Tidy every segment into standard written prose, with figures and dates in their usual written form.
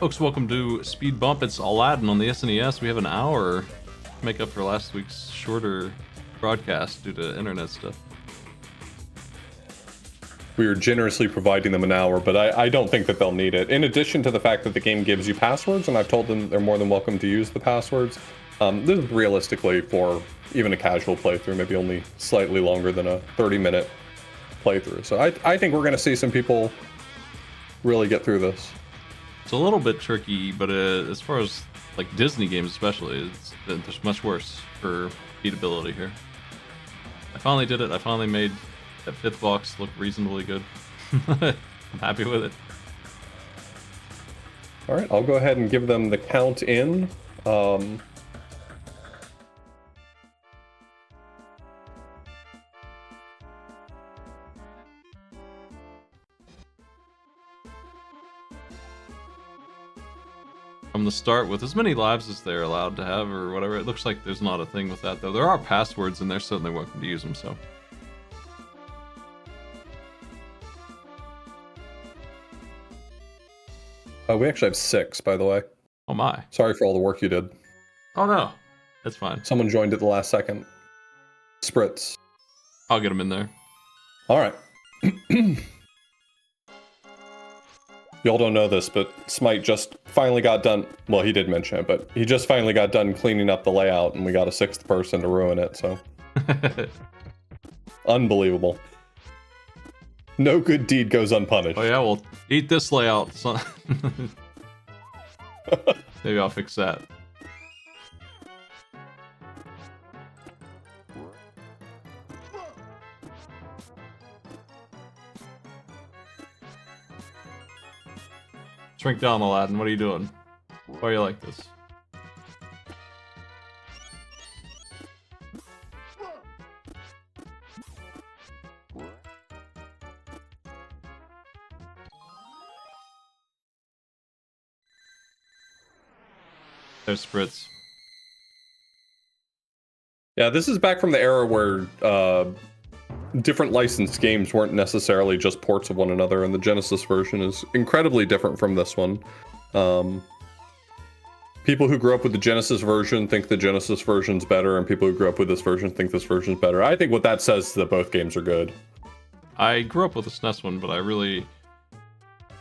Folks, welcome to Speed Bump. It's Aladdin on the SNES. We have an hour to make up for last week's shorter broadcast due to internet stuff. We are generously providing them an hour, but I don't think that they'll need it. In addition to the fact that the game gives you passwords, and I've told them they're more than welcome to use the passwords, this is realistically for even a casual playthrough, maybe only slightly longer than a 30-minute playthrough. So I think we're going to see some people really get through this. It's a little bit tricky, but as far as like Disney games especially, there's much worse for beatability here. I finally did it. I finally made that fifth box look reasonably good. I'm happy with it. All right, I'll go ahead and give them the count in. From the start with as many lives as they're allowed to have or whatever. It looks like there's not a thing with that though. There are passwords and they're certainly welcome to use them, so. We actually have 6, by the way. Oh my. Sorry for all the work you did. Oh no, that's fine. Someone joined at the last second. Spritz. I'll get them in there. All right. Y'all don't know this, but Smite just finally got done. Well, he did mention it, but he just finally got done cleaning up the layout, and we got a 6th person to ruin it, so. Unbelievable. No good deed goes unpunished. Oh yeah, well, eat this layout, son. Maybe I'll fix that. Shrink down, Aladdin. What are you doing? Why are you like this? There's Spritz. Yeah, this is back from the era where different licensed games weren't necessarily just ports of one another, and the Genesis version is incredibly different from this one. People who grew up with the Genesis version think the Genesis version's better, and people who grew up with this version think this version's better. I think what that says is that both games are good. I grew up with the SNES one, but I really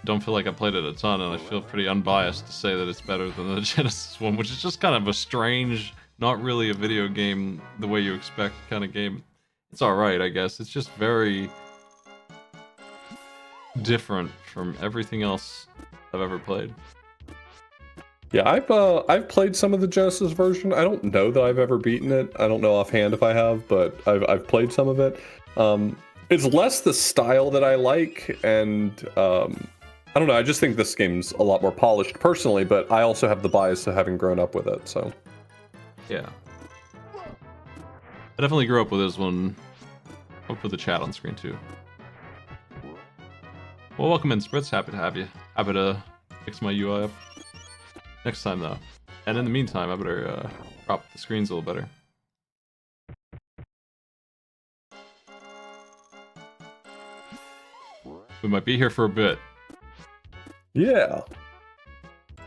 don't feel like I played it a ton, and I feel pretty unbiased to say that it's better than the Genesis one, which is just kind of a strange, not really a video game the way you expect kind of game. It's alright, I guess. It's just very different from everything else I've ever played. Yeah, I've played some of the Genesis version. I don't know that I've ever beaten it. I don't know offhand if I have, but I've played some of it. It's less the style that I like, and I don't know, I just think this game's a lot more polished personally, but I also have the bias of having grown up with it, so. Yeah. I definitely grew up with this one. I'll put the chat on screen too. Well, welcome in, Spritz. Happy to have you. Happy to fix my UI up next time, though. And in the meantime, I better crop the screens a little better. We might be here for a bit. Yeah.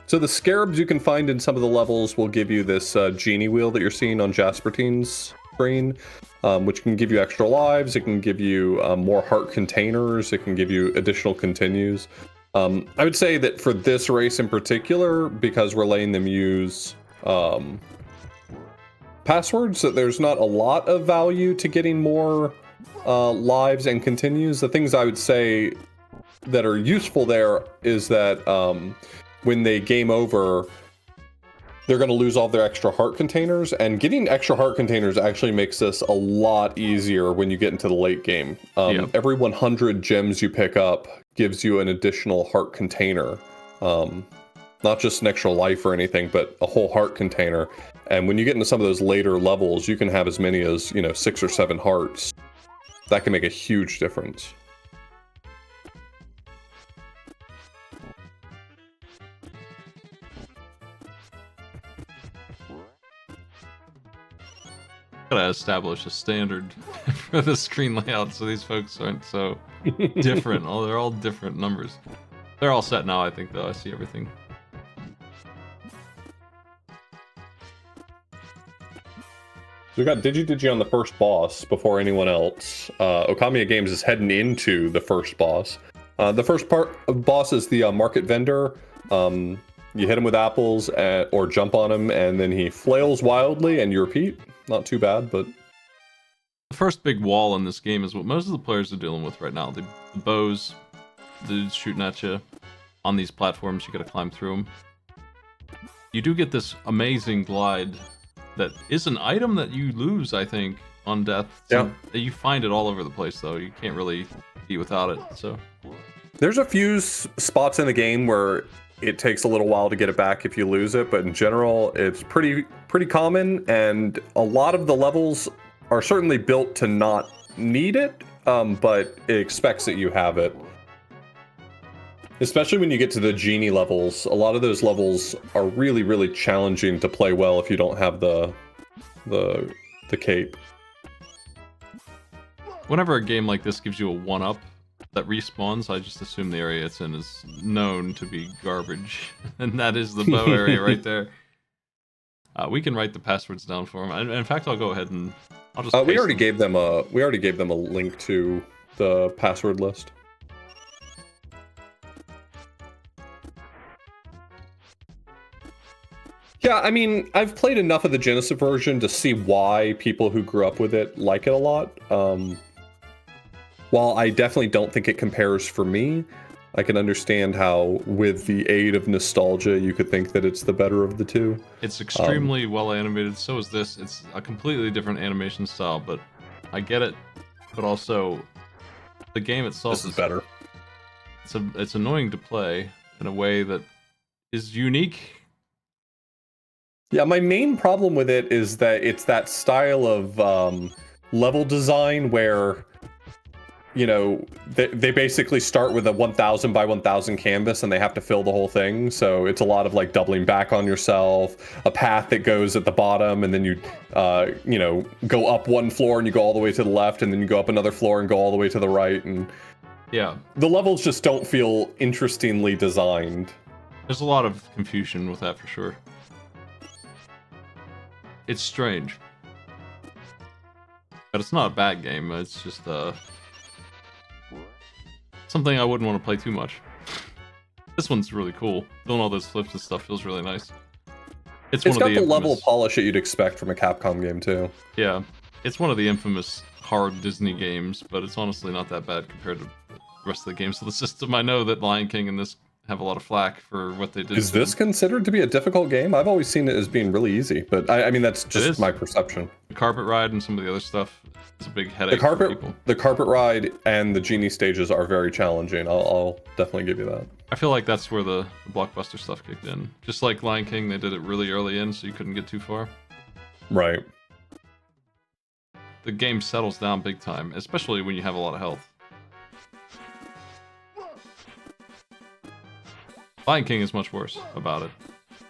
So the scarabs you can find in some of the levels will give you this genie wheel that you're seeing on Jaspertine's screen, which can give you extra lives. It can give you more heart containers. It can give you additional continues. I would say that for this race in particular, because we're letting them use passwords, that there's not a lot of value to getting more lives and continues. The things I would say that are useful there is that when they game over, they're going to lose all their extra heart containers, and getting extra heart containers actually makes this a lot easier when you get into the late game. Every 100 gems you pick up gives you an additional heart container. Not just an extra life or anything, but a whole heart container. And when you get into some of those later levels, you can have as many as, 6 or 7 hearts. That can make a huge difference. Gotta establish a standard for the screen layout so these folks aren't so different. They're all different numbers. They're all set now, I think, though. I see everything. We got Digi on the first boss before anyone else. Okamiya Games is heading into the first boss. The first boss is the market vendor. You hit him with apples or jump on him, and then he flails wildly, and you repeat. Not too bad, but... The first big wall in this game is what most of the players are dealing with right now. The bows, dudes shooting at you on these platforms, you gotta climb through them. You do get this amazing glide that is an item that you lose, I think, on death. Yeah. You find it all over the place, though. You can't really be without it, so... There's a few spots in the game where it takes a little while to get it back if you lose it, but in general, it's pretty common, and a lot of the levels are certainly built to not need it, but it expects that you have it. Especially when you get to the genie levels, a lot of those levels are really challenging to play well if you don't have the cape. Whenever a game like this gives you a 1-up that respawns, I just assume the area it's in is known to be garbage, and that is the bow area right there. We can write the passwords down for them. In fact, I'll go ahead and I'll just. We already gave them a link to the password list. Yeah, I mean, I've played enough of the Genesis version to see why people who grew up with it like it a lot. While I definitely don't think it compares for me, I can understand how, with the aid of nostalgia, you could think that it's the better of the two. It's extremely well animated. So is this. It's a completely different animation style, but I get it. But also, the game itself This is better. It's annoying to play in a way that is unique. Yeah, my main problem with it is that it's that style of level design where, you know, they basically start with a 1000 by 1000 canvas and they have to fill the whole thing. So it's a lot of like doubling back on yourself, a path that goes at the bottom, and then you know, go up one floor and you go all the way to the left, and then you go up another floor and go all the way to the right. And yeah, the levels just don't feel interestingly designed. There's a lot of confusion with that for sure. It's strange. But it's not a bad game, it's just something I wouldn't want to play too much. This one's really cool. Doing all those flips and stuff feels really nice. It's got the infamous... level of polish that you'd expect from a Capcom game too. Yeah, it's one of the infamous hard Disney games, but it's honestly not that bad compared to the rest of the games of the system. I know that Lion King and this have a lot of flack for what they did. Is this considered to be a difficult game? I've always seen it as being really easy, but I mean that's just my perception. The carpet ride and some of the other stuff is a big headache for people. The carpet ride and the genie stages are very challenging. I'll definitely give you that. I feel like that's where the blockbuster stuff kicked in. Just like Lion King, they did it really early in, so you couldn't get too far. Right. The game settles down big time, especially when you have a lot of health. Lion King is much worse about it,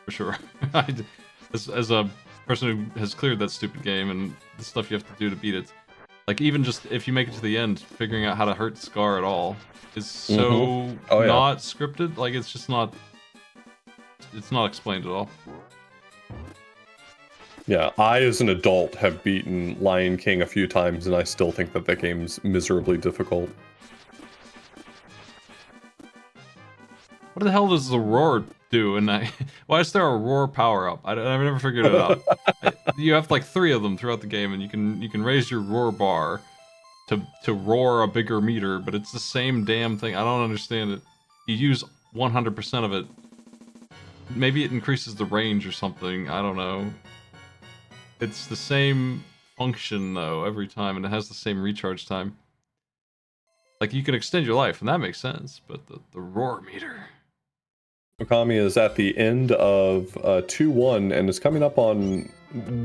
for sure. As a person who has cleared that stupid game and the stuff you have to do to beat it, like even just if you make it to the end, figuring out how to hurt Scar at all is so not scripted. Like it's just not. It's not explained at all. Yeah, I as an adult have beaten Lion King a few times, and I still think that game's miserably difficult. What the hell does the roar do? And why is there a roar power up? I've never figured it out. You have like 3 of them throughout the game, and you can raise your roar bar to roar a bigger meter, but it's the same damn thing. I don't understand it. You use 100% of it. Maybe it increases the range or something. I don't know. It's the same function though every time, and it has the same recharge time. Like you can extend your life, and that makes sense. But the roar meter. Okami is at the end of 2-1 and is coming up on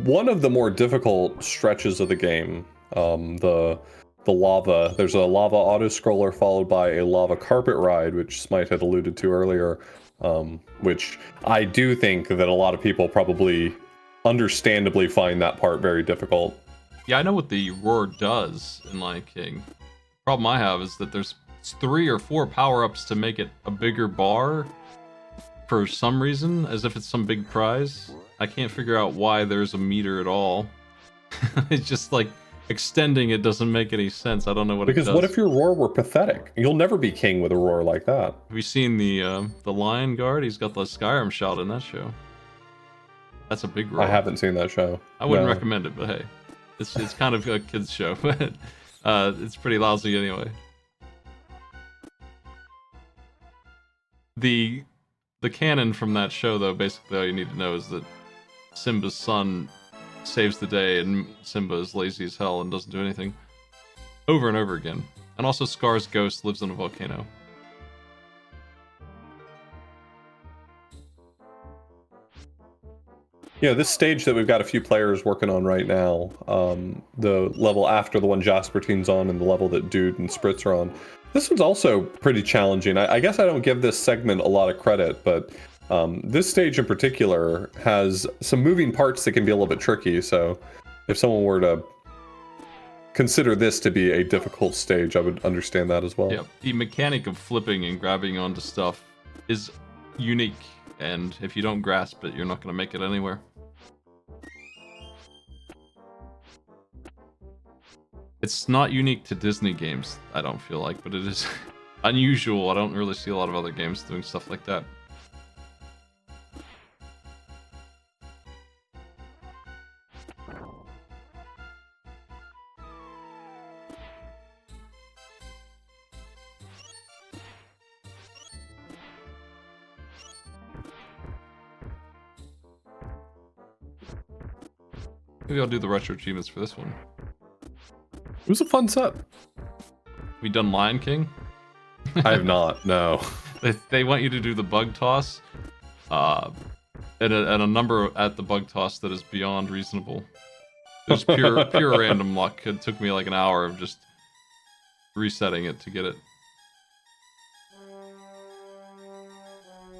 one of the more difficult stretches of the game. The lava. There's a lava auto-scroller followed by a lava carpet ride, which Smite had alluded to earlier, which I do think that a lot of people probably understandably find that part very difficult. Yeah, I know what the roar does in Lion King. Problem I have is that there's 3 or 4 power-ups to make it a bigger bar for some reason, as if it's some big prize. I can't figure out why there's a meter at all. It's just like extending it doesn't make any sense. I don't know what it Because does. what if your roar were pathetic? You'll never be king with a roar like that. Have you seen the Lion Guard? He's got the Skyrim shout in that show. That's a big roar. I haven't seen that show. I wouldn't No. recommend it, but hey, it's kind of a kids show, but it's pretty lousy anyway. The canon from that show, though, basically all you need to know is that Simba's son saves the day, and Simba is lazy as hell and doesn't do anything over and over again. And also, Scar's ghost lives in a volcano. Yeah, this stage that we've got a few players working on right now, the level after the one Jaspertine's on and the level that Dude and Spritz are on, this one's also pretty challenging. I guess I don't give this segment a lot of credit, but this stage in particular has some moving parts that can be a little bit tricky, so if someone were to consider this to be a difficult stage, I would understand that as well. Yeah, the mechanic of flipping and grabbing onto stuff is unique, and if you don't grasp it, you're not going to make it anywhere. It's not unique to Disney games, I don't feel like, but it is unusual. I don't really see a lot of other games doing stuff like that. Maybe I'll do the retro achievements for this one. It was a fun set. We done Lion King? I have not, no. They want you to do the bug toss, and a number at the bug toss that is beyond reasonable. There's pure random luck. It took me like an hour of just resetting it to get it.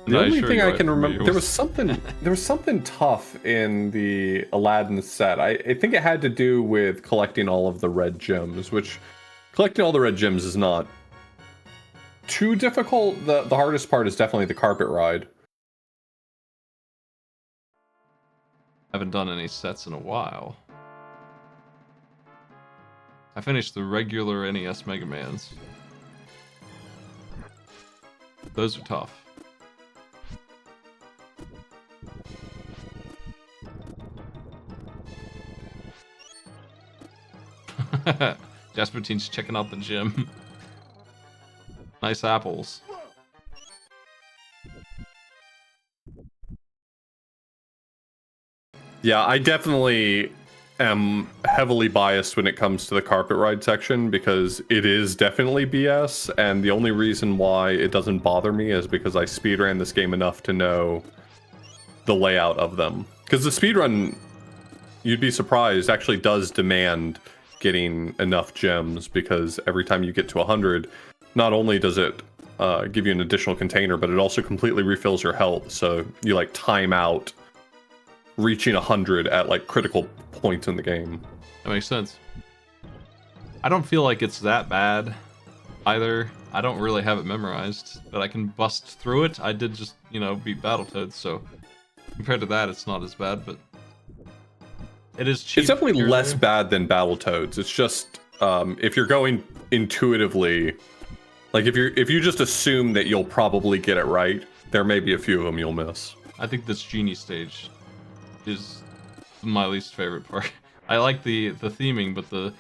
The only thing I can remember, there was something tough in the Aladdin set. I think it had to do with collecting all of the red gems, which collecting all the red gems is not too difficult. The hardest part is definitely the carpet ride. Haven't done any sets in a while. I finished the regular NES Mega Mans. Those are tough. Jaspertine's checking out the gym. Nice apples. Yeah, I definitely am heavily biased when it comes to the carpet ride section because it is definitely BS, and the only reason why it doesn't bother me is because I speedran this game enough to know the layout of them. Because the speedrun, you'd be surprised, actually does demand getting enough gems, because every time you get to 100, not only does it give you an additional container, but it also completely refills your health, so you like time out reaching 100 at like critical points in the game. That makes sense. I don't feel like it's that bad either. I don't really have it memorized, but I can bust through it. I did just, beat Battletoads, so compared to that, it's not as bad, but it is cheap. It's definitely less bad than Battletoads. It's just if you're going intuitively, like if you just assume that you'll probably get it right, there may be a few of them you'll miss. I think this genie stage is my least favorite part. I like the theming, but the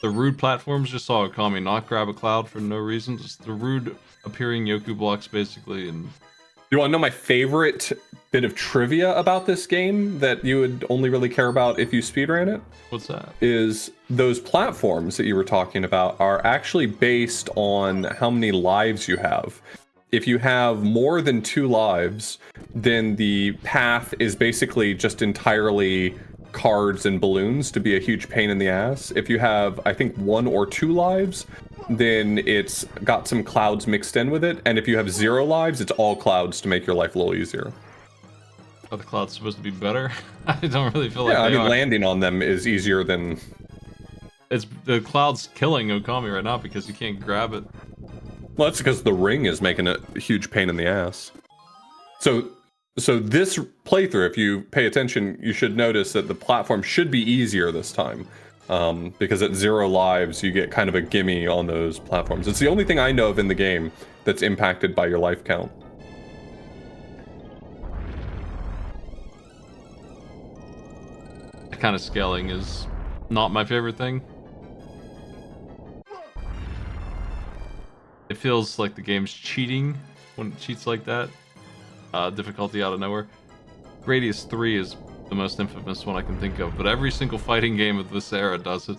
rude platforms just saw Okami not grab a cloud for no reason. Just the rude appearing Yoku blocks, basically, and... You want to know my favorite bit of trivia about this game that you would only really care about if you speedran it? What's that? Is those platforms that you were talking about are actually based on how many lives you have. If you have more than 2 lives, then the path is basically just entirely cards and balloons to be a huge pain in the ass. If you have, I think, 1 or 2 lives, then it's got some clouds mixed in with it. And if you have 0 lives, it's all clouds to make your life a little easier. Are the clouds supposed to be better? I don't really feel like I they mean, are. landing on them is easier than... It's the cloud's killing Okami right now because you can't grab it. Well, that's because the ring is making it a huge pain in the ass. So So this playthrough, if you pay attention, you should notice that the platform should be easier this time. Because at 0 lives, you get kind of a gimme on those platforms. It's the only thing I know of in the game that's impacted by your life count. That kind of scaling is not my favorite thing. It feels like the game's cheating when it cheats like that. Difficulty out of nowhere. Gradius 3 is the most infamous one I can think of, but every single fighting game of this era does it.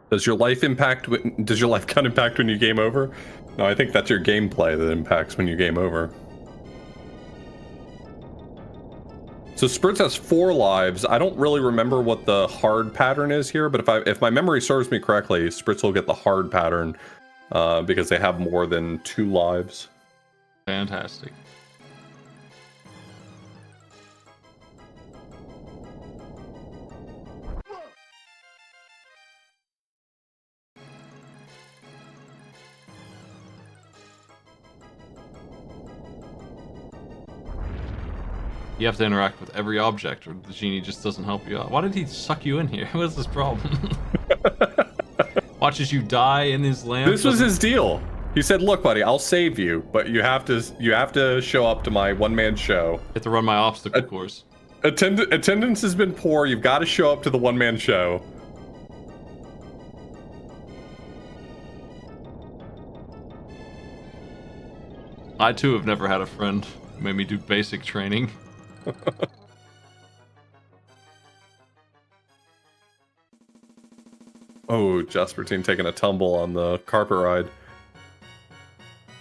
Does your life count impact when you game over? No, I think that's your gameplay that impacts when you game over. So Spritz has 4 lives. I don't really remember what the hard pattern is here, but if my memory serves me correctly, Spritz will get the hard pattern because they have more than 2 lives. Fantastic. You have to interact with every object, or the genie just doesn't help you out. Why did he suck you in here? What is this problem? Watches you die in his lamp. This was his deal. He said, "Look, buddy, I'll save you, but you have to show up to my one-man show. You have to run my obstacle course. Attendance has been poor. You've got to show up to the one-man show." I too have never had a friend who made me do basic training. Oh, Jaspertine taking a tumble on the carpet ride.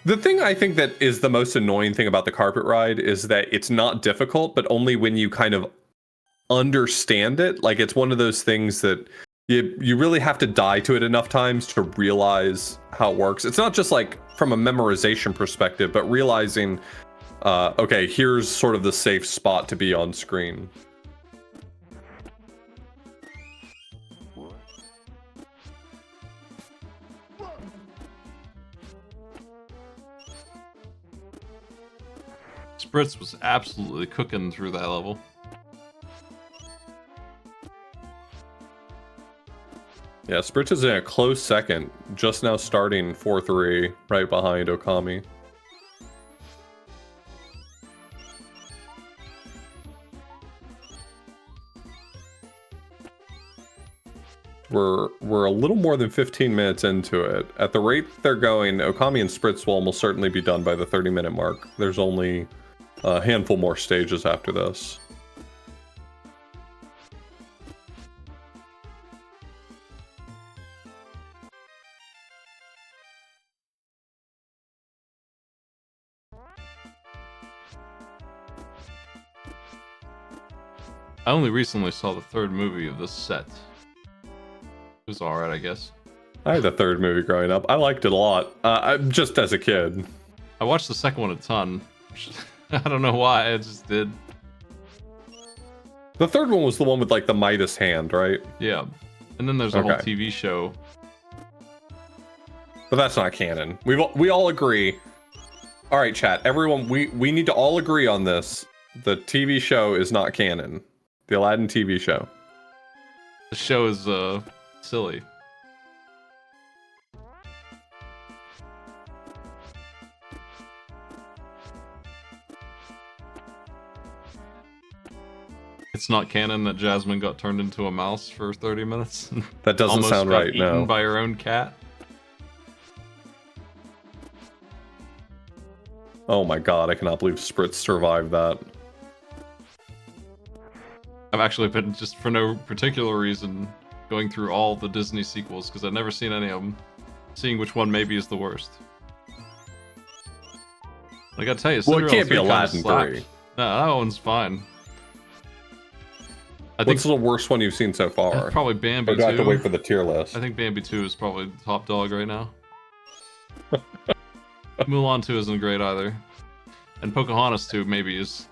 The thing I think that is the most annoying thing about the carpet ride is that it's not difficult, but only when you kind of understand it. Like, it's one of those things that you really have to die to it enough times to realize how it works. It's not just like from a memorization perspective, but realizing, okay, here's sort of the safe spot to be on screen. Spritz was absolutely cooking through that level. Yeah, Spritz is in a close second, just now starting 4-3, right behind Okami. We're a little more than 15 minutes into it. At the rate they're going, Okami and Spritz will almost certainly be done by the 30-minute mark. There's only a handful more stages after this. I only recently saw the 3rd movie of this set. It was alright, I guess. I had the 3rd movie growing up. I liked it a lot, just as a kid. I watched the 2nd one a ton. I don't know why, I just did. The 3rd one was the one with like the Midas hand, right? Yeah. And then there's a whole TV show. But that's not canon. We all agree. All right, chat. Everyone, we need to all agree on this. The TV show is not canon. The Aladdin TV show. The show is silly. It's not canon that Jasmine got turned into a mouse for 30 minutes. That doesn't sound right, no. Eaten by her own cat. Oh my god, I cannot believe Spritz survived that. I've actually been, just for no particular reason, going through all the Disney sequels because I've never seen any of them, seeing which one maybe is the worst. I gotta tell you, well, it can't be 3 Aladdin 3. No, that one's fine. I What's the worst one you've seen so far? Probably Bambi 2. Or do I have to wait for the tier list? I think Bambi 2 is probably the top dog right now. Mulan 2 isn't great either. And Pocahontas 2 maybe is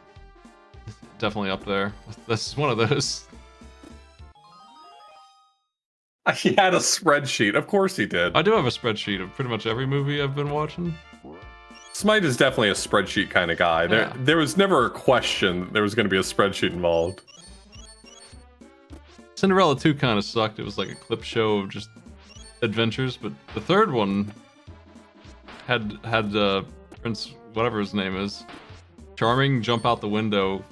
definitely up there. This is one of those. He had a spreadsheet. Of course he did. I do have a spreadsheet of pretty much every movie I've been watching. Smite is definitely a spreadsheet kind of guy. Yeah. There was never a question there was going to be a spreadsheet involved. Cinderella 2 kind of sucked. It was like a clip show of just adventures, but the third one had Prince, whatever his name is, Charming, jump out the window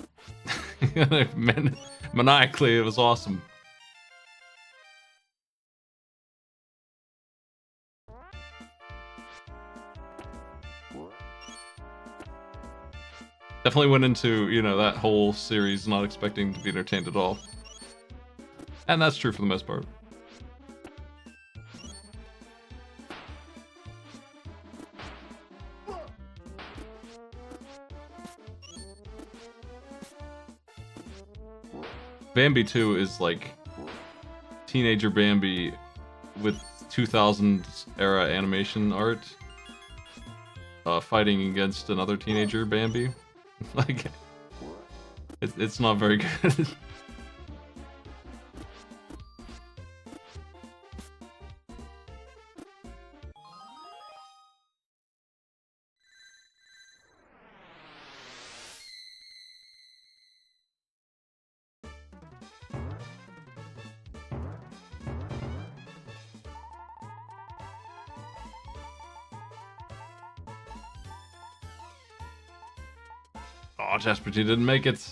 maniacally. It was awesome. Definitely went into, you know, that whole series not expecting to be entertained at all. And that's true for the most part. Bambi 2 is like teenager Bambi with 2000s era animation art fighting against another teenager Bambi. Like, it's not very good. Oh, Jasper T didn't make it.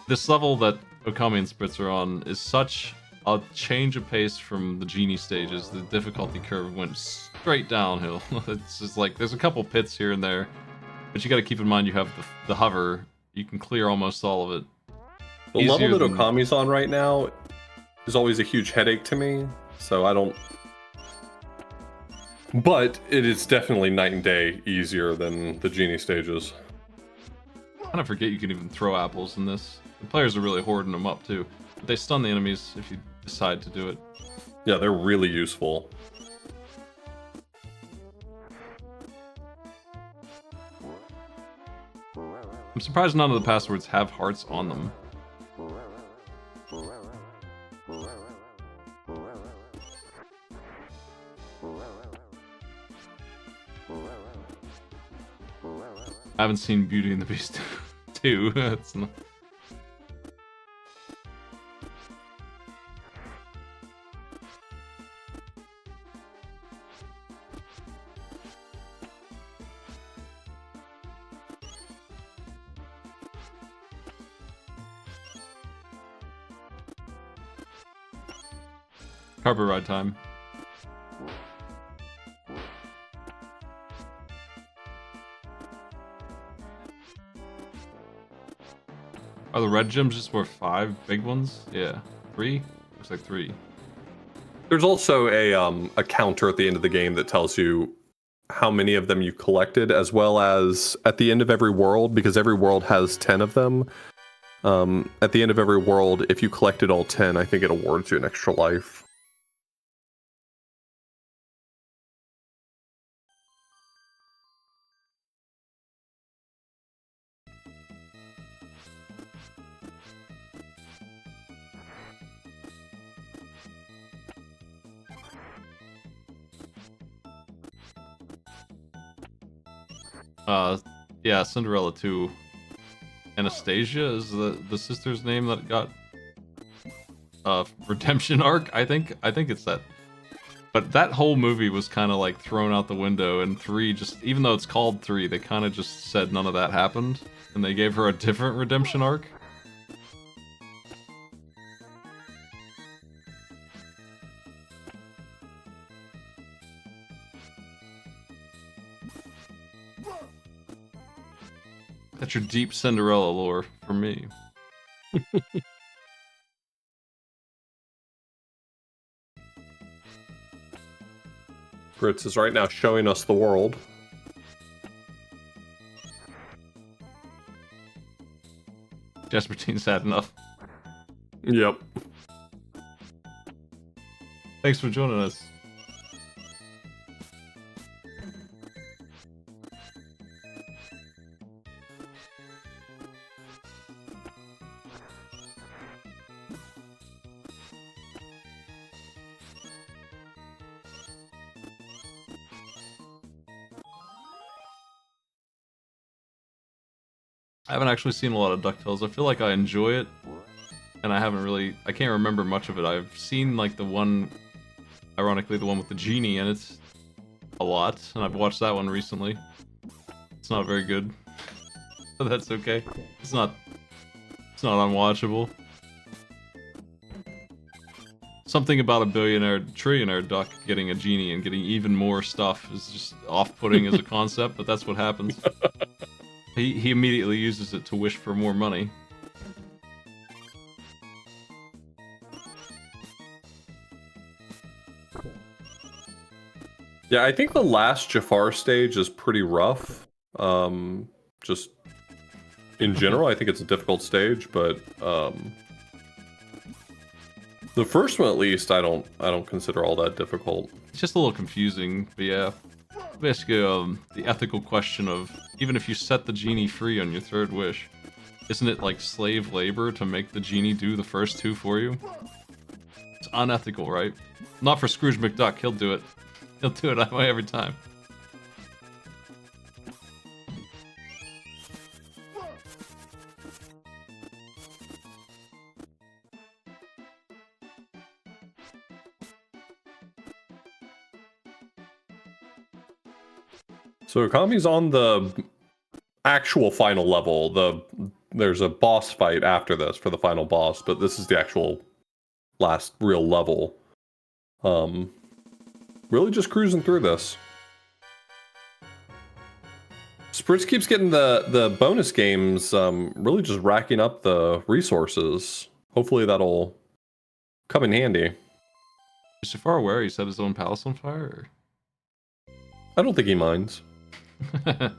This level that Okami and Spritz are on is such a change of pace from the Genie stages. The difficulty curve went straight downhill. It's just like, there's a couple pits here and there, but you gotta keep in mind you have the hover. You can clear almost all of it. The level that Okami's on right now is always a huge headache to me, so I don't... But it is definitely night and day easier than the Genie stages. I kind of forget you can even throw apples in this. The players are really hoarding them up too. But they stun the enemies if you decide to do it. Yeah, they're really useful. I'm surprised none of the passwords have hearts on them. I haven't seen Beauty and the Beast 2. That's not... Carpet ride time. Are the red gems just worth 5 big ones? Yeah. 3? Looks like 3. There's also a counter at the end of the game that tells you how many of them you collected, as well as at the end of every world, because every world has 10 of them. At the end of every world, if you collected all 10, I think it awards you an extra life. Yeah, Cinderella 2. Anastasia is the sister's name that got redemption arc, I think it's that. But that whole movie was kind of like thrown out the window, and 3 just, even though it's called 3, they kind of just said none of that happened, and they gave her a different redemption arc. That's your deep Cinderella lore for me. Fritz is right now showing us the world. Jasper Teen's had enough. Yep. Thanks for joining us. I haven't actually seen a lot of DuckTales. I feel like I enjoy it, and I can't remember much of it. I've seen like the one, ironically the one with the genie in it, a lot, and I've watched that one recently. It's not very good, but that's okay. It's not unwatchable. Something about a trillionaire duck getting a genie and getting even more stuff is just off-putting as a concept, but that's what happens. He immediately uses it to wish for more money. Yeah, I think the last Jafar stage is pretty rough. Just in general, I think it's a difficult stage, but the first one at least, I don't consider all that difficult. It's just a little confusing, but yeah. Basically, the ethical question of, even if you set the genie free on your third wish, isn't it like slave labor to make the genie do the first two for you? It's unethical, right? Not for Scrooge McDuck, he'll do it. He'll do it that way every time. So Akami's on the actual final level. There's a boss fight after this for the final boss, but this is the actual last real level. Really just cruising through this. Spritz keeps getting the bonus games, really just racking up the resources. Hopefully that'll come in handy. Is Jafar aware he set his own palace on fire? I don't think he minds. Or...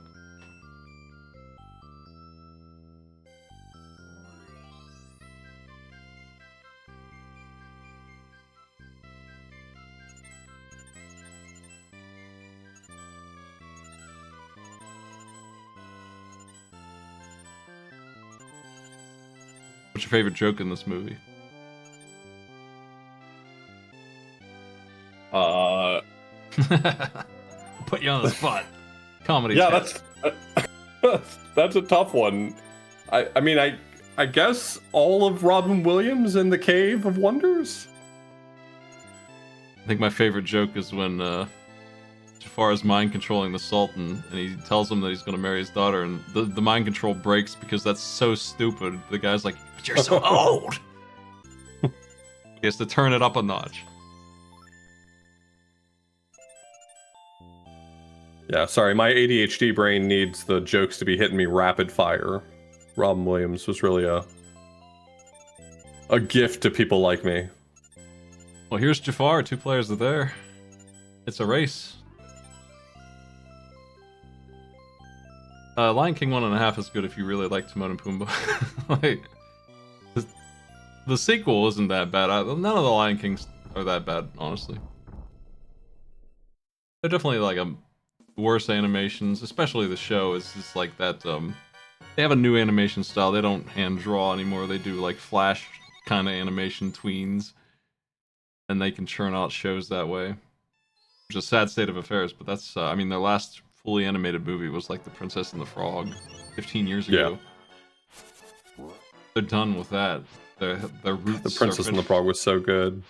What's your favorite joke in this movie? Put you on the spot. Comedy. Yeah, that's a tough one. I mean, I guess all of Robin Williams in the Cave of Wonders. I think my favorite joke is when Jafar is mind controlling the Sultan, and he tells him that he's going to marry his daughter, and the mind control breaks because that's so stupid. The guy's like, "But you're so old." He has to turn it up a notch. Yeah, sorry, my ADHD brain needs the jokes to be hitting me rapid fire. Robin Williams was really a gift to people like me. Well, here's Jafar. 2 players are there. It's a race. Lion King 1.5 is good if you really like Timon and Pumbaa. Like, the sequel isn't that bad. None of the Lion Kings are that bad, honestly. They're definitely like worse animations, especially the show is just like that. They have a new animation style. They don't hand draw anymore. They do like Flash kind of animation tweens, and they can churn out shows that way. Which is a sad state of affairs, but that's I mean, their last fully animated movie was like The Princess and the Frog 15 years ago. Yeah. They're done with that. Their roots. The Princess and the Frog was so good.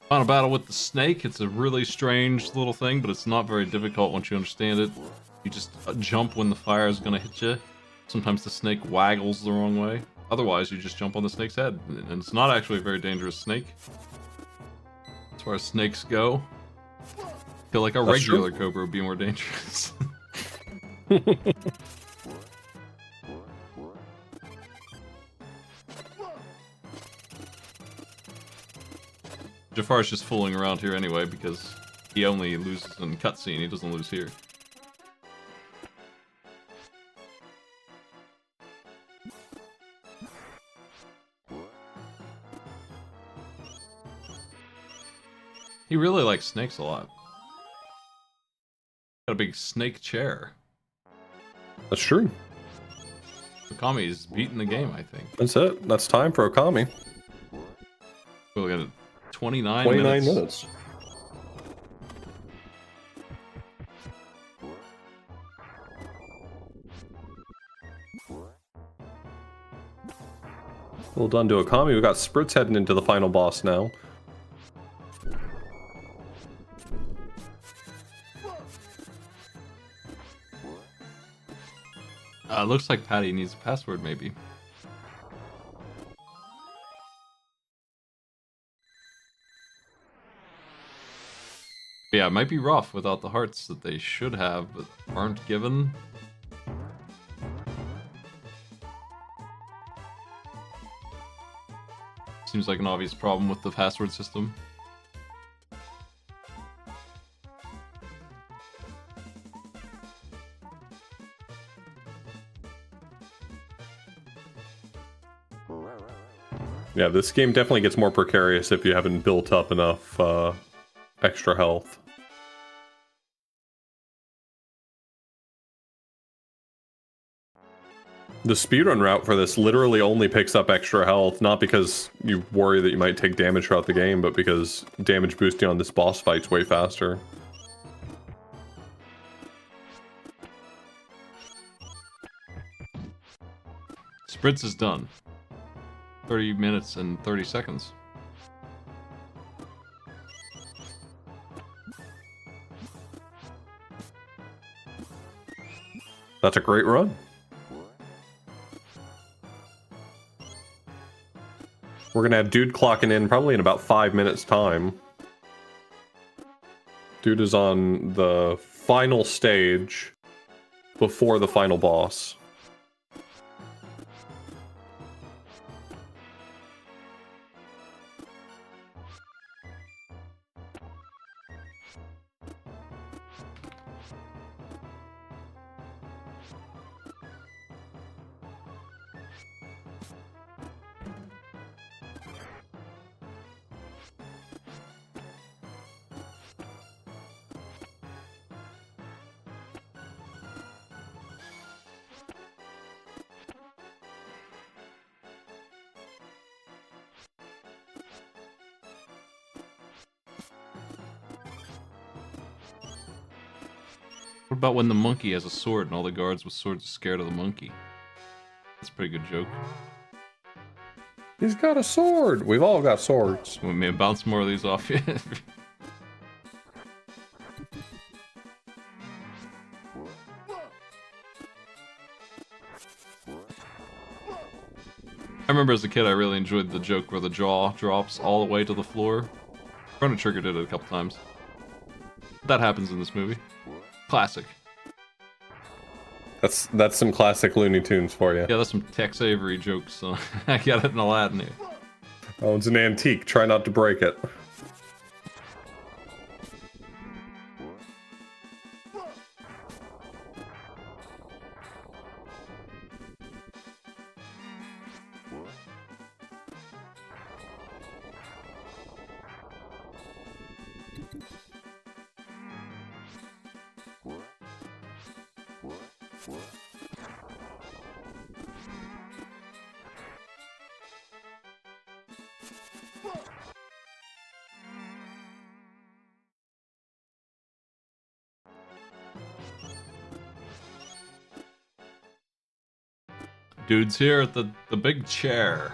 Final battle with the snake. It's a really strange little thing, but it's not very difficult once you understand it. You just jump when the fire is going to hit you. Sometimes the snake waggles the wrong way. Otherwise, you just jump on the snake's head. And it's not actually a very dangerous snake. As far as snakes go, I feel like a regular cobra would be more dangerous. Jafar's just fooling around here anyway because he only loses in cutscene, he doesn't lose here. He really likes snakes a lot. Got a big snake chair. That's true. Okami's beating the game, I think. That's it. That's time for Okami. We'll get it. 29 29 minutes. minutes. Well done to Okami. We got Spritz heading into the final boss now. Looks like Patty needs a password, maybe. Yeah, it might be rough without the hearts that they should have, but aren't given. Seems like an obvious problem with the password system. Yeah, this game definitely gets more precarious if you haven't built up enough extra health. The speedrun route for this literally only picks up extra health, not because you worry that you might take damage throughout the game, but because damage boosting on this boss fight's way faster. Spritz is done. 30 minutes and 30 seconds. That's a great run. We're gonna have Dude clocking in probably in about 5 minutes time. Dude is on the final stage before the final boss. What about when the monkey has a sword and all the guards with swords are scared of the monkey? That's a pretty good joke. He's got a sword! We've all got swords. We may bounce more of these off you. I remember as a kid I really enjoyed the joke where the jaw drops all the way to the floor. Chrono Trigger did it a couple times. That happens in this movie. Classic. That's some classic Looney Tunes for you. Yeah, that's some Tex Avery jokes. I got it in Aladdin here. Oh, it's an antique. Try not to break it. Dude's here at the big chair.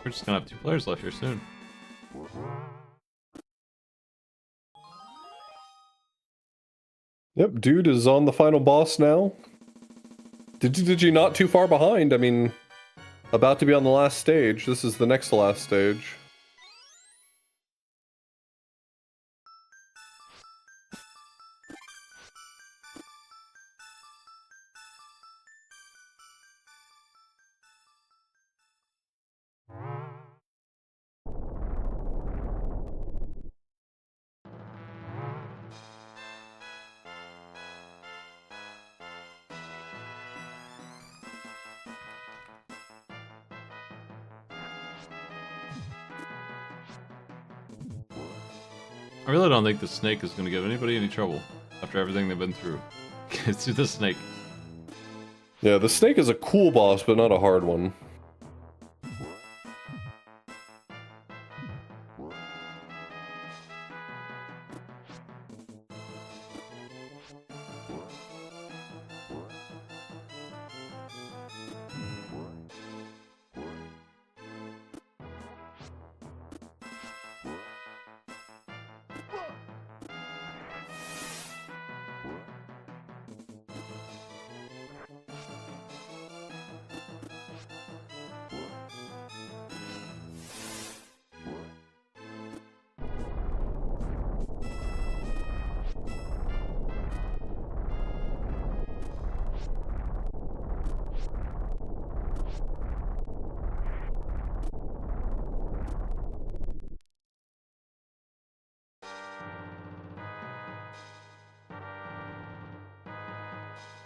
We're just gonna have 2 players left here soon. Yep, dude is on the final boss now. Did you not too far behind? I mean, about to be on the last stage. This is the next to last stage. I really don't think the snake is gonna give anybody any trouble after everything they've been through. It's the snake. Yeah, the snake is a cool boss, but not a hard one.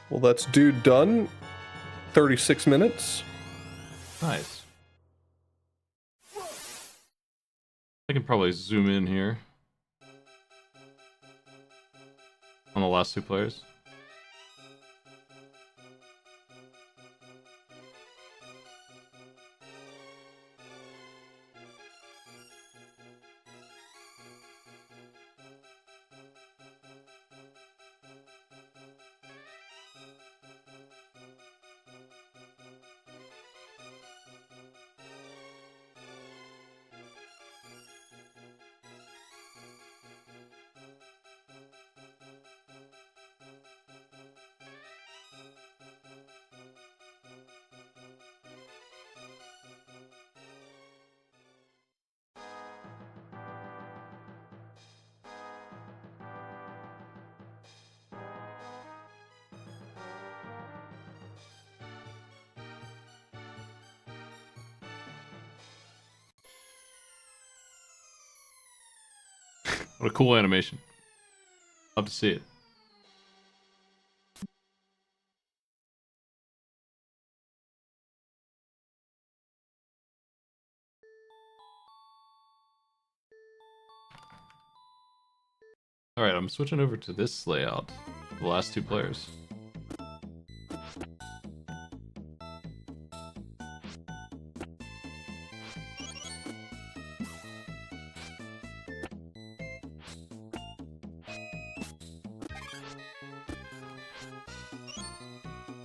Well, that's dude done. 36 minutes. Nice. I can probably zoom in here on the last 2 players. What a cool animation. Love to see it. Alright, I'm switching over to this layout. The last 2 players.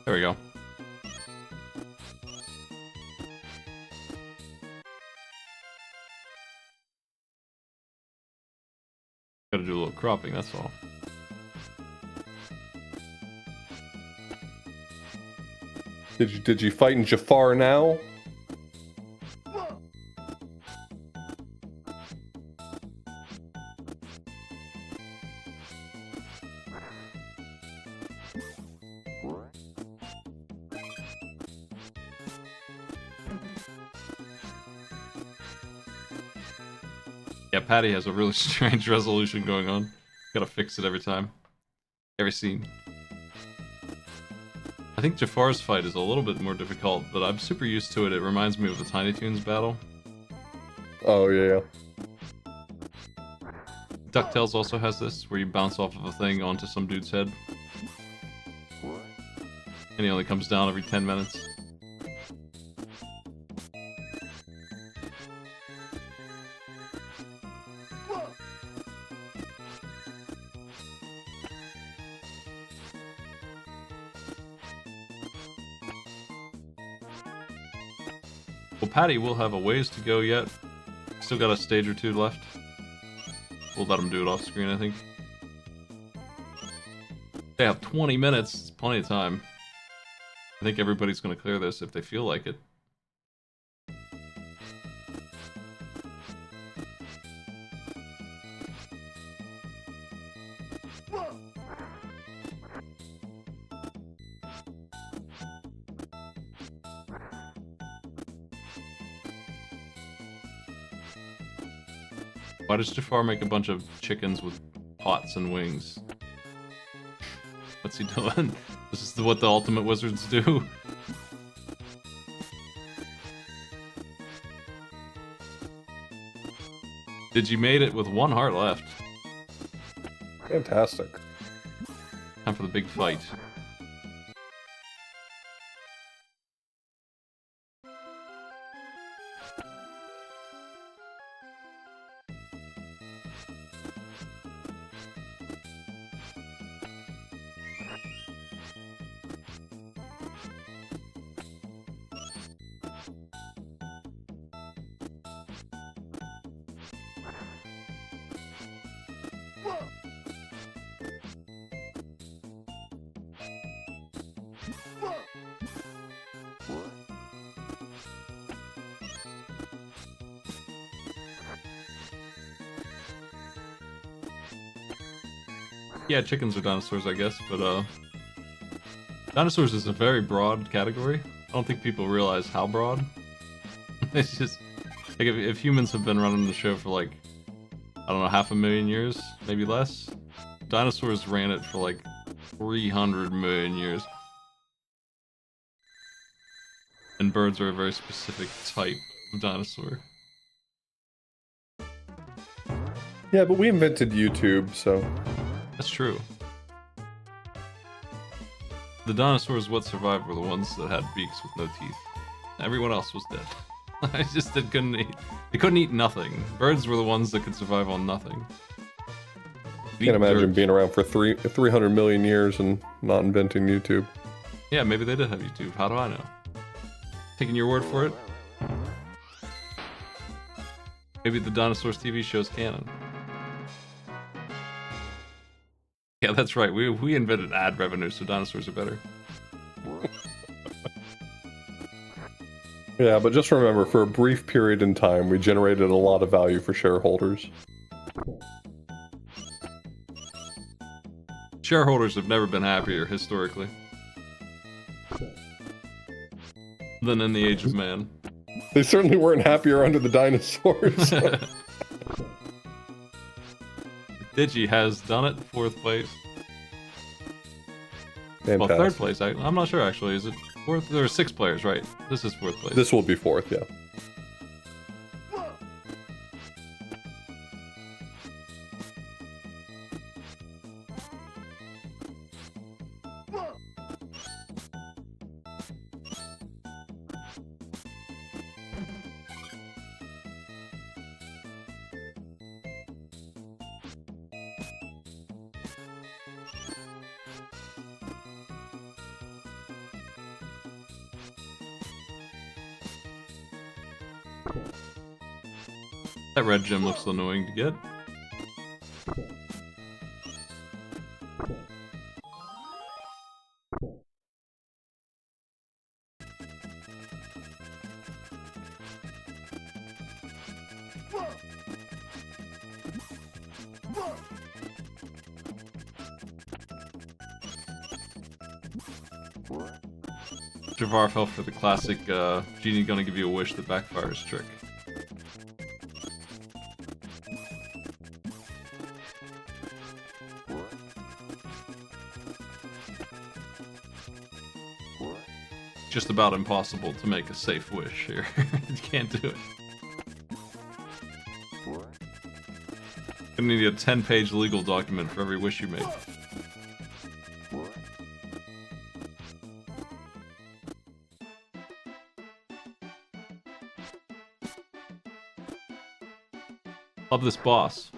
There we go. Gotta do a little cropping, that's all. Did you fight in Jafar now? Yeah, Patty has a really strange resolution going on. Gotta fix it every time. Every scene. I think Jafar's fight is a little bit more difficult, but I'm super used to it. It reminds me of the Tiny Toons battle. Oh, yeah. DuckTales also has this, where you bounce off of a thing onto some dude's head. And he only comes down every 10 minutes. Well, Patty will have a ways to go yet. Still got a stage or two left. We'll let him do it off screen, I think. They have 20 minutes. It's plenty of time. I think everybody's going to clear this if they feel like it. Why does Jafar make a bunch of chickens with pots and wings? What's he doing? This is what the ultimate wizards do. Digi made it with 1 heart left. Fantastic. Time for the big fight. Yeah, chickens are dinosaurs, I guess, but dinosaurs is a very broad category. I don't think people realize how broad. It's just like if humans have been running the show for like, I don't know, 500,000 years, maybe less. Dinosaurs ran it for like 300 million years. And birds are a very specific type of dinosaur. Yeah, but we invented YouTube, so... That's true. The dinosaurs what survived were the ones that had beaks with no teeth. Everyone else was dead. I just couldn't eat. They couldn't eat nothing. Birds were the ones that could survive on nothing. Can't imagine being around for 300 million years and not inventing YouTube. Yeah, maybe they did have YouTube. How do I know? Taking your word for it? Maybe the Dinosaurs TV show's canon. Yeah, that's right. We invented ad revenue, so dinosaurs are better. Yeah, but just remember, for a brief period in time, we generated a lot of value for shareholders. Shareholders have never been happier, historically, than in the Age of Man. They certainly weren't happier under the dinosaurs. Digi has done it, 4th place. Fantastic. Well, 3rd place. I'm not sure, actually. Is it 4th? There are 6 players, right? This is 4th place. This will be 4th, yeah. That red gem looks annoying to get. Javar fell for the classic genie gonna give you a wish that backfires trick. Just about impossible to make a safe wish here. You can't do it. Gonna need a 10-page legal document for every wish you make. Love this boss.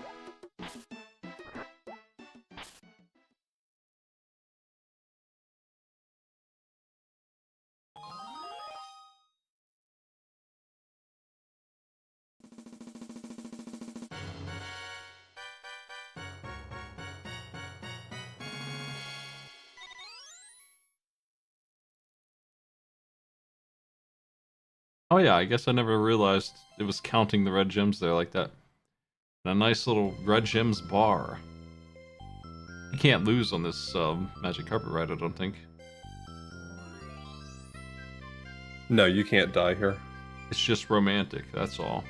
Oh yeah, I guess I never realized it was counting the red gems there like that. And a nice little red gems bar. You can't lose on this magic carpet ride, I don't think. No, you can't die here. It's just romantic, that's all.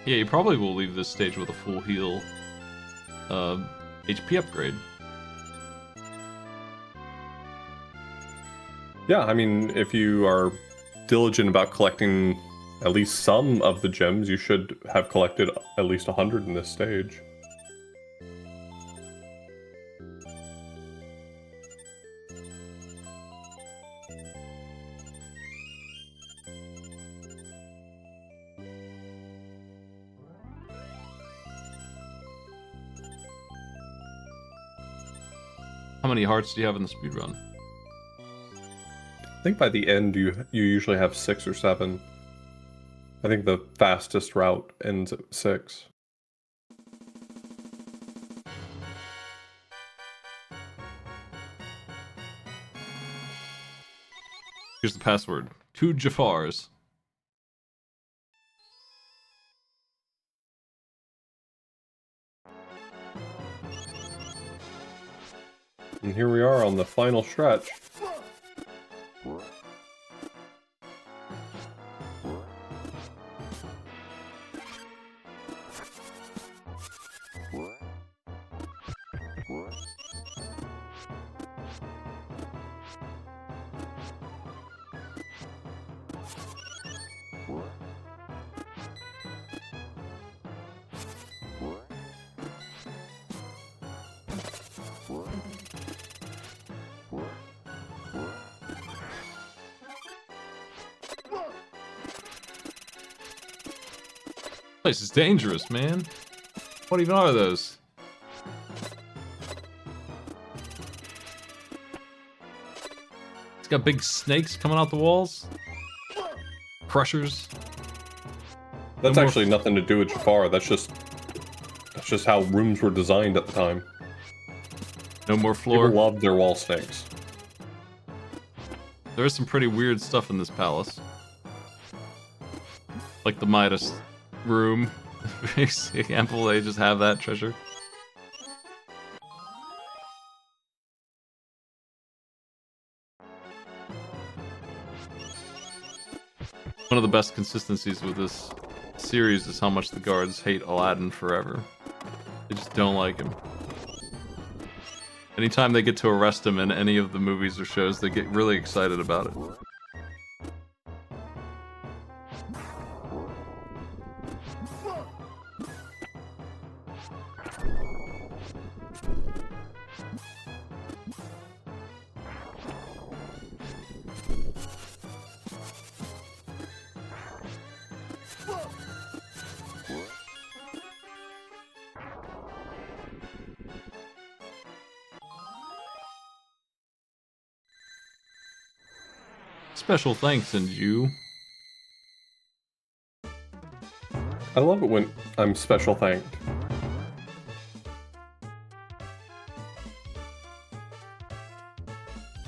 Yeah, you probably will leave this stage with a full heal HP upgrade. Yeah, I mean, if you are diligent about collecting at least some of the gems, you should have collected at least 100 in this stage. How many hearts do you have in the speedrun? I think by the end you usually have 6 or 7. I think the fastest route ends at 6. Here's the password. 2 Jafars. And here we are on the final stretch. This place is dangerous, man. What even are those? It's got big snakes coming out the walls. Crushers. That's No more- actually nothing to do with Jafar. That's just how rooms were designed at the time. No more People floor. loved their wall snakes. There is some pretty weird stuff in this palace. Like the Midas room. Ample, they just have that treasure. One of the best consistencies with this series is how much the guards hate Aladdin forever. They just don't like him. Anytime they get to arrest him in any of the movies or shows, they get really excited about it. Special thanks, and you. I love it when I'm special thanked.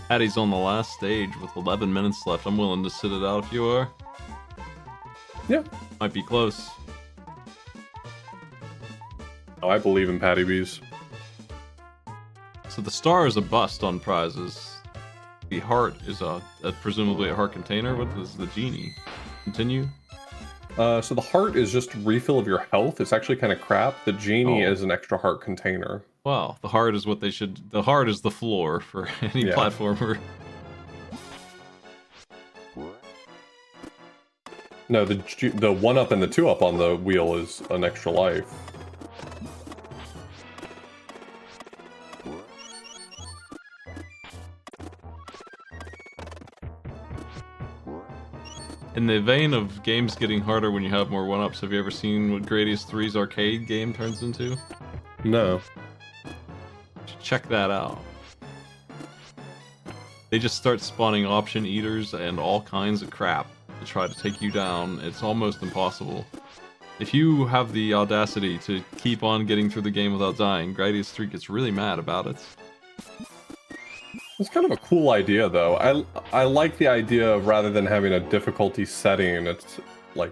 Patty's on the last stage with 11 minutes left. I'm willing to sit it out if you are. Yeah. Might be close. Oh, I believe in Patty B's. So the star is a bust on prizes. The heart is presumably a heart container. What is the genie? Continue. So the heart is just refill of your health. It's actually kind of crap. The genie Oh. is an extra heart container. Wow, the heart is what they should. The heart is the floor for any Yeah. platformer. No, the 1-up and the 2-up on the wheel is an extra life. In the vein of games getting harder when you have more one-ups, have you ever seen what Gradius 3's arcade game turns into? No. Check that out. They just start spawning option eaters and all kinds of crap to try to take you down. It's almost impossible. If you have the audacity to keep on getting through the game without dying, Gradius 3 gets really mad about it. It's kind of a cool idea, though. I like the idea of rather than having a difficulty setting, it's like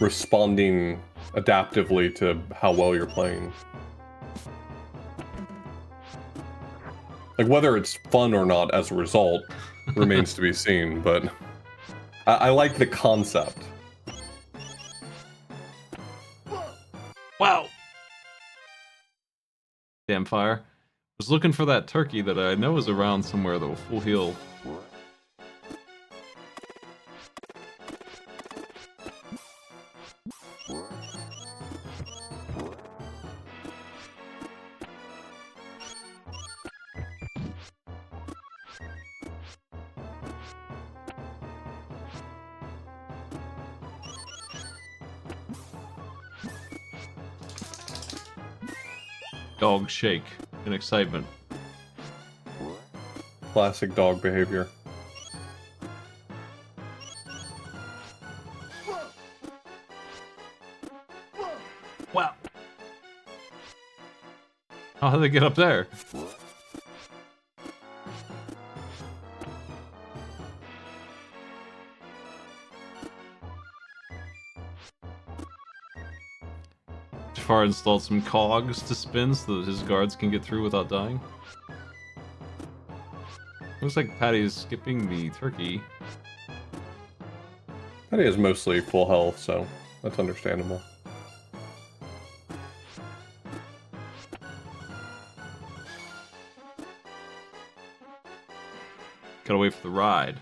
responding adaptively to how well you're playing. Like, whether it's fun or not as a result remains to be seen, but I like the concept. Wow! Damn fire. Was looking for that turkey that I know is around somewhere that will full heal. Dog shake in excitement. Classic dog behavior. Wow. How did they get up there? Jafar installed some cogs to spin so that his guards can get through without dying. Looks like Patty's skipping the turkey. Patty is mostly full health, so that's understandable. Gotta wait for the ride.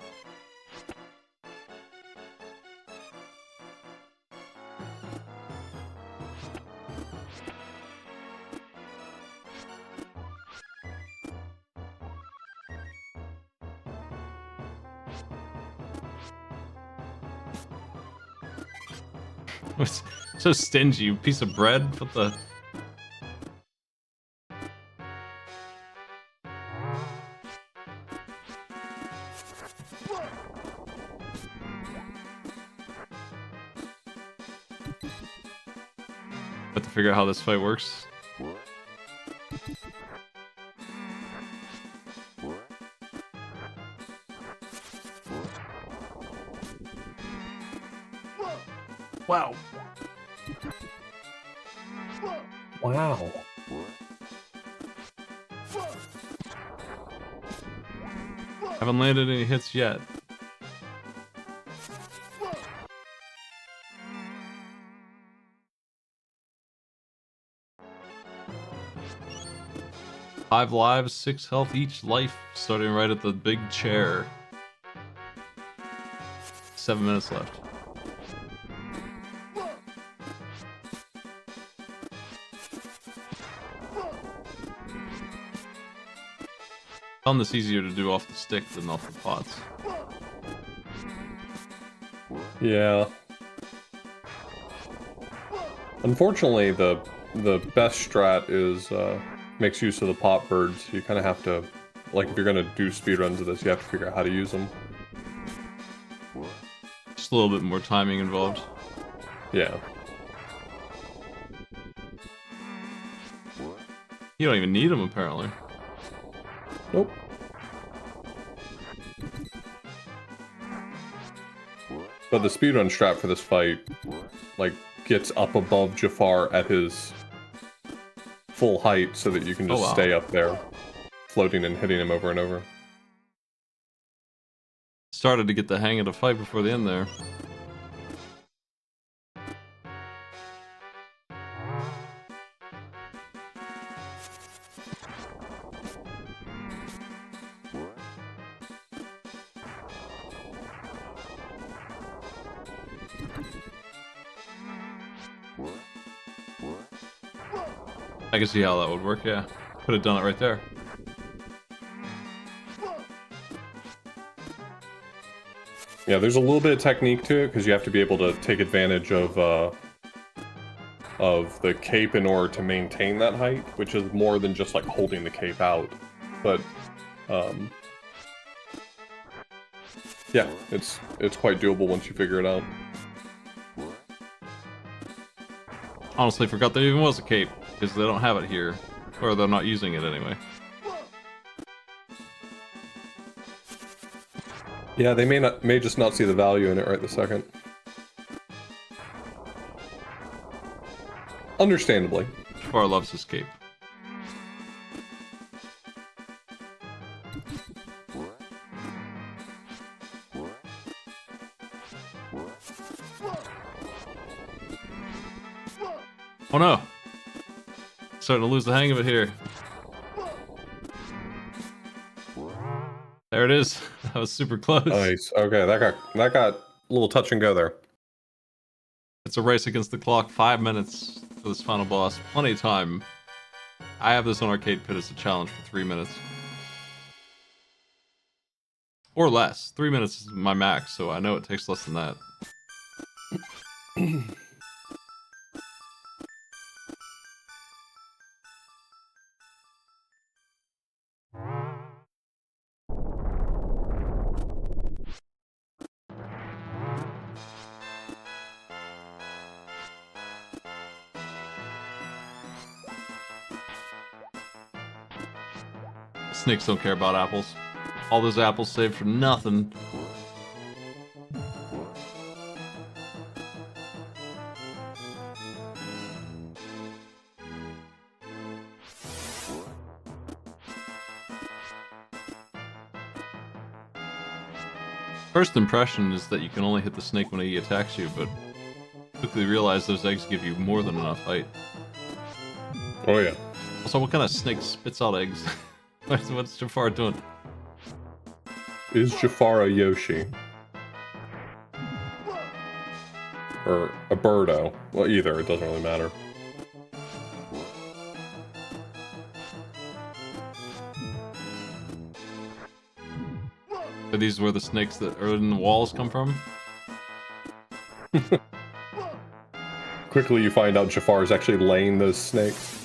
What's so stingy, you piece of bread? What the? Have to figure out how this fight works. Wow. Wow. Haven't landed any hits yet. Five lives, 6 health each life, starting right at the big chair. 7 minutes left. Found this easier to do off the stick than off the pots. Yeah. Unfortunately, the best strat is makes use of the pot birds. You kind of have to, like, if you're gonna do speedruns of this, you have to figure out how to use them. Just a little bit more timing involved. Yeah. You don't even need them, apparently. Nope. But the speedrun strat for this fight, like, gets up above Jafar at his full height so that you can just stay up there, floating and hitting him over and over. Started to get the hang of the fight before the end there. I can see how that would work, yeah. Could have done it right there. Yeah, there's a little bit of technique to it because you have to be able to take advantage of the cape in order to maintain that height, which is more than just like holding the cape out. But yeah, it's quite doable once you figure it out. Honestly, forgot there even was a cape because they don't have it here, or they're not using it anyway. Yeah, they may just not see the value in it right this second. Understandably. Jafar loves his cape. Oh no! Starting to lose the hang of it here. There it is. That was super close. Nice. Okay, that got a little touch and go there. It's a race against the clock. 5 minutes for this final boss. Plenty of time. I have this on Arcade Pit as a challenge for 3 minutes. Or less. 3 minutes is my max, so I know it takes less than that. Snakes don't care about apples. All those apples saved for nothing. First impression is that you can only hit the snake when he attacks you, but quickly realize those eggs give you more than enough height. Oh yeah. Also, what kind of snake spits out eggs? What's Jafar doing? Is Jafar a Yoshi? Or a Birdo? Well, either. It doesn't really matter. Are these where the snakes that are in the walls come from? Quickly you find out Jafar is actually laying those snakes.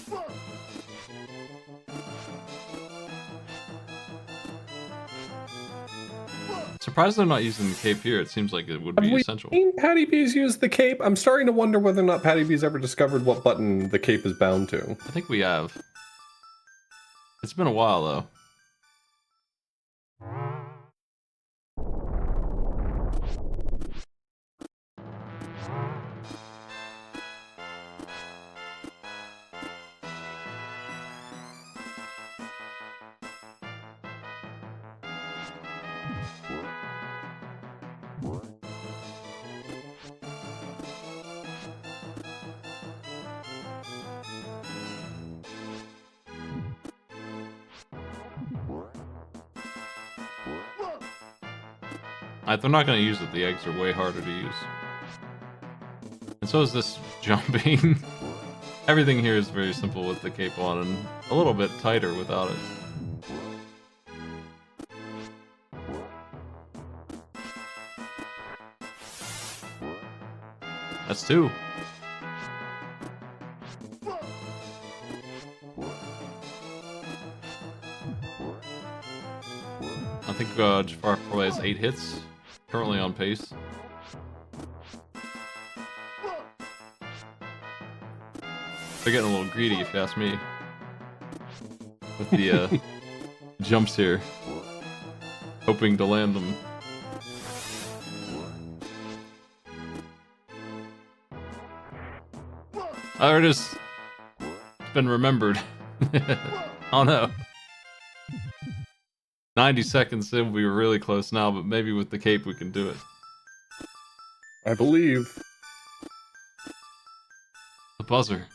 Surprised they're not using the cape here. It seems like it would be essential. Have we seen Patty B's use the cape? I'm starting to wonder whether or not Patty B's ever discovered what button the cape is bound to. I think we have. It's been a while, though. If they're not going to use it, the eggs are way harder to use. And so is this jumping. Everything here is very simple with the cape on and a little bit tighter without it. That's 2. I think Jafar probably has 8 hits. Currently on pace. They're getting a little greedy, if you ask me. With the jumps here. Hoping to land them. Oh, there it is. It's been remembered. Oh no. 90 seconds in, we were really close now, but maybe with the cape we can do it. I believe. The buzzer.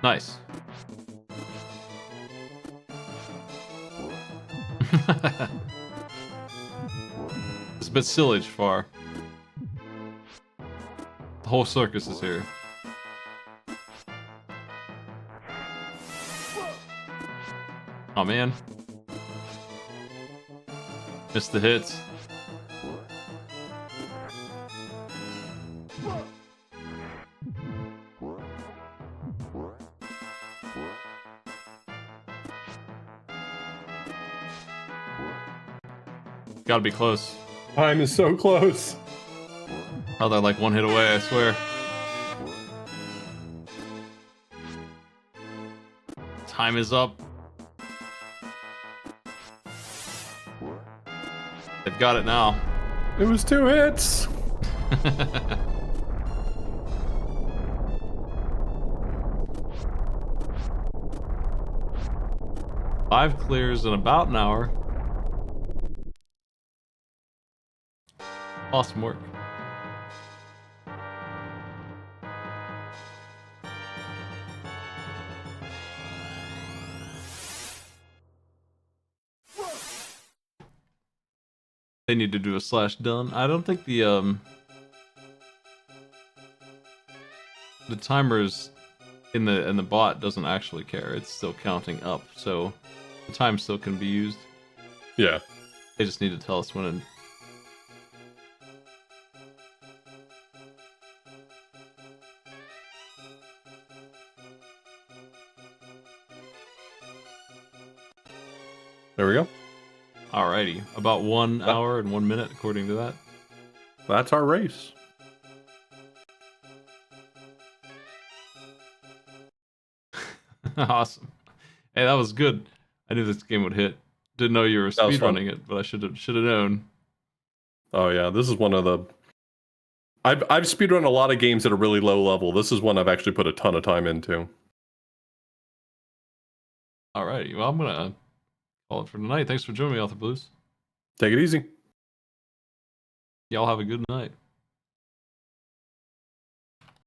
Nice. It's a bit silly, Jafar. The whole circus is here. Oh man. Missed the hits. Gotta be close. Time is so close. Oh, they're like one hit away, I swear. Time is up. They've got it now. It was 2 hits. Five clears in about an hour. Awesome work. They need to do a /done. I don't think the timers in the bot doesn't actually care. It's still counting up, so the time still can be used. Yeah. They just need to tell us when. There we go. Alrighty, about 1 hour and 1 minute according to that. That's our race. Awesome. Hey, that was good. I knew this game would hit. Didn't know you were speedrunning it, but I should have known. Oh yeah, this is one of the. I've speedrun a lot of games at a really low level. This is one I've actually put a ton of time into. Alrighty, well I'm gonna call it for tonight. Thanks for joining me, Author Blues. Take it easy. Y'all have a good night.